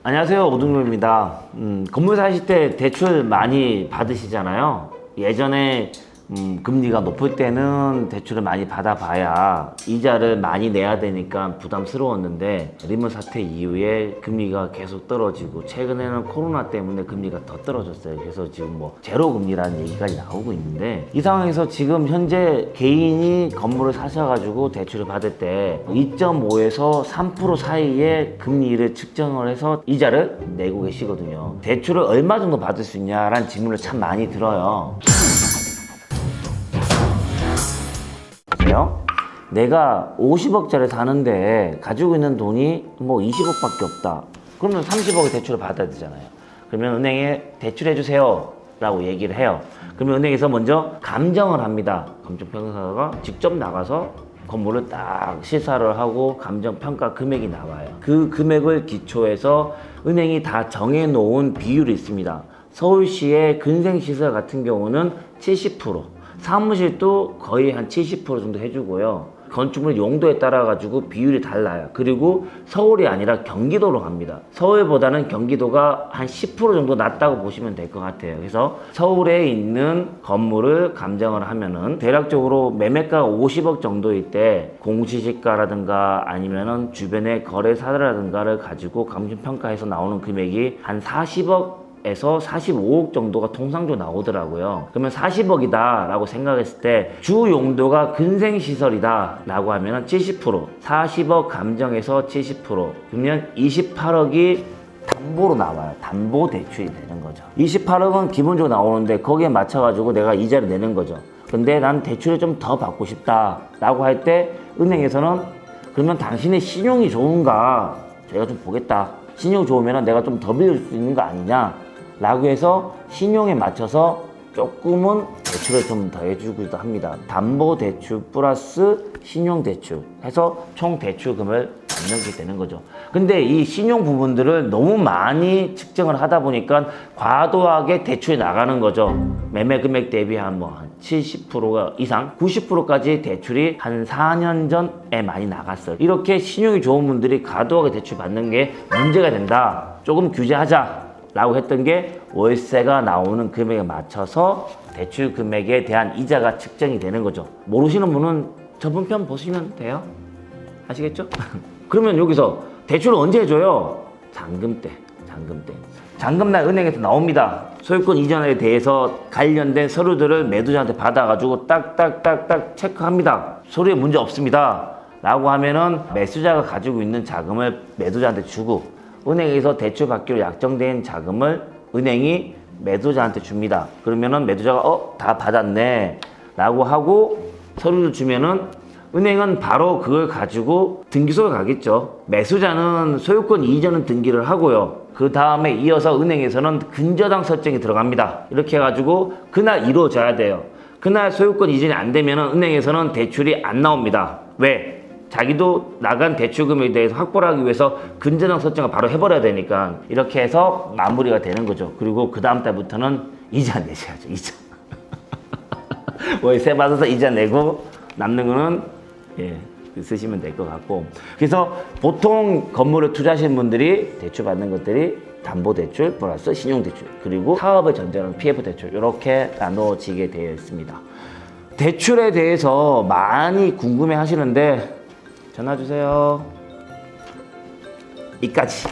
안녕하세요, 오동료입니다. 건물 사실 때 대출 많이 받으시잖아요. 예전에 금리가 높을 때는 대출을 많이 받아봐야 이자를 많이 내야 되니까 부담스러웠는데 리먼 사태 이후에 금리가 계속 떨어지고 최근에는 코로나 때문에 금리가 더 떨어졌어요. 그래서 지금 뭐 제로 금리라는 얘기까지 나오고 있는데 이 상황에서 지금 현재 개인이 건물을 사셔가지고 대출을 받을 때 2.5에서 3% 사이의 금리를 측정을 해서 이자를 내고 계시거든요. 대출을 얼마 정도 받을 수 있냐라는 질문을 참 많이 들어요. 내가 50억짜리 사는데 가지고 있는 돈이 뭐 20억밖에 없다. 그러면 30억의 대출을 받아야 되잖아요. 그러면 은행에 대출해 주세요 라고 얘기를 해요. 그러면 은행에서 먼저 감정을 합니다. 감정평가사가 직접 나가서 건물을 딱 시사를 하고 감정평가 금액이 나와요. 그 금액을 기초해서 은행이 다 정해놓은 비율이 있습니다. 서울시의 근생시설 같은 경우는 70%, 사무실도 거의 한 70% 정도 해주고요. 건축물 용도에 따라 가지고 비율이 달라요. 그리고 서울이 아니라 경기도로 갑니다. 서울보다는 경기도가 한 10% 정도 낮다고 보시면 될 것 같아요. 그래서 서울에 있는 건물을 감정을 하면은 대략적으로 매매가가 50억 정도일 때 공시지가라든가 아니면은 주변의 거래사라든가를 가지고 감정평가해서 나오는 금액이 한 40억 에서 45억 정도가 통상적으로 나오더라고요. 그러면 40억이다 라고 생각했을 때 주 용도가 근생시설이다 라고 하면 70%, 40억 감정에서 70%, 그러면 28억이 담보로 나와요. 담보 대출이 되는 거죠. 28억은 기본적으로 나오는데 거기에 맞춰가지고 내가 이자를 내는 거죠. 근데 난 대출을 좀 더 받고 싶다 라고 할 때 은행에서는 그러면 당신의 신용이 좋은가 제가 좀 보겠다. 신용 좋으면 내가 좀 더 빌릴 수 있는 거 아니냐 라고 해서 신용에 맞춰서 조금은 대출을 좀 더 해주기도 합니다. 담보대출 플러스 신용대출 해서 총 대출금을 받는 게 되는 거죠. 근데 이 신용 부분들을 너무 많이 측정을 하다 보니까 과도하게 대출이 나가는 거죠. 매매 금액 대비 한 70% 이상, 90%까지 대출이 한 4년 전에 많이 나갔어요. 이렇게 신용이 좋은 분들이 과도하게 대출 받는 게 문제가 된다. 조금 규제하자. 라고 했던 게 월세가 나오는 금액에 맞춰서 대출 금액에 대한 이자가 측정이 되는 거죠. 모르시는 분은 저번 편 보시면 돼요. 아시겠죠? 그러면 여기서 대출을 언제 해줘요? 잔금 때. 잔금날 은행에서 나옵니다. 소유권 이전에 대해서 관련된 서류들을 매도자한테 받아가지고 딱딱딱딱 체크합니다. 서류에 문제 없습니다. 라고 하면은 매수자가 가지고 있는 자금을 매도자한테 주고 은행에서 대출받기로 약정된 자금을 은행이 매도자한테 줍니다. 그러면은 매도자가 다 받았네 라고 하고 서류를 주면은 은행은 바로 그걸 가지고 등기소에 가겠죠. 매수자는 소유권 이전은 등기를 하고요. 그 다음에 이어서 은행에서는 근저당 설정이 들어갑니다. 이렇게 해가지고 그날 이루어져야 돼요. 그날 소유권 이전이 안 되면은 은행에서는 대출이 안 나옵니다. 왜? 자기도 나간 대출금에 대해서 확보를 하기 위해서 근저당 설정을 바로 해버려야 되니까 이렇게 해서 마무리가 되는 거죠. 그리고 그 다음 달부터는 이자 내셔야죠. 이자. 월세 받아서 이자 내고 남는 거는 쓰시면 될 것 같고. 그래서 보통 건물을 투자하시는 분들이 대출 받는 것들이 담보대출 플러스 신용대출 그리고 사업을 전제하는 PF대출 이렇게 나눠지게 되어 있습니다. 대출에 대해서 많이 궁금해 하시는데 전화 주세요. 이까지.